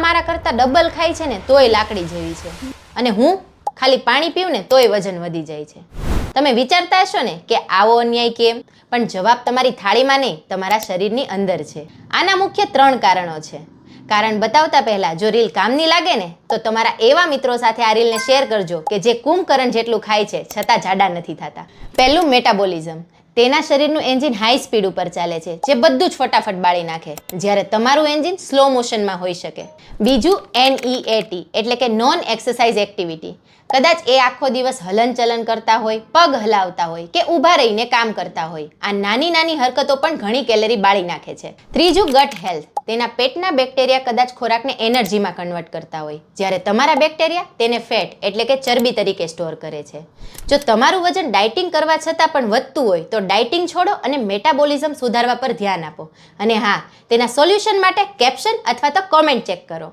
મારા કરતાં ડબલ ખાય છે ને તોય લાકડી જેવી છે, અને હું ખાલી પાણી પીવું ને તોય વજન વધી જાય છે. તમે વિચારતા હશો ને કે આવો અન્યાય કેમ? પણ જવાબ તમારી થાળીમાં નહીં, તમારા શરીરની અંદર છે. આના મુખ્ય 3 કારણો છે. કારણ બતાવતા પહેલા જો રીલ કામની લાગે ને તો તમારા એવા મિત્રો સાથે આ રીલને શેર કરજો કે જે કુંભકરણ જેટલું ખાય છે છતાં જાડા નથી થતા. પહેલું, મેટાબોલિઝમ. તેના શરીરનું એન્જિન હાઈ સ્પીડ ઉપર ચાલે છે, જે બધું જ ફટાફટ બાળી નાખે, જ્યારે તમારું એન્જિન સ્લો મોશનમાં હોઈ શકે. બીજું, NEAT એટલે કે નોન એક્સરસાઇઝ એક્ટિવિટી. કદાચ એ આખો દિવસ હલનચલન કરતા હોય, પગ હલાવતા હોય કે ઊભા રહીને કામ કરતા હોય. આ નાની નાની હરકતો પણ ઘણી કેલરી બાળી નાખે છે. ત્રીજું, ગટ હેલ્થ. તેના પેટના બેક્ટેરિયા કદાચ ખોરાકને એનર્જીમાં કન્વર્ટ કરતા હોય, જ્યારે તમારા બેક્ટેરિયા તેને ફેટ એટલે કે ચરબી તરીકે સ્ટોર કરે છે. જો તમારું વજન ડાયટિંગ કરવા છતાં પણ વધતું હોય તો ડાયટિંગ છોડો અને મેટાબોલિઝમ સુધારવા પર ધ્યાન આપો. અને હા, તેના સોલ્યુશન માટે કેપ્શન અથવા તો કોમેન્ટ ચેક કરો.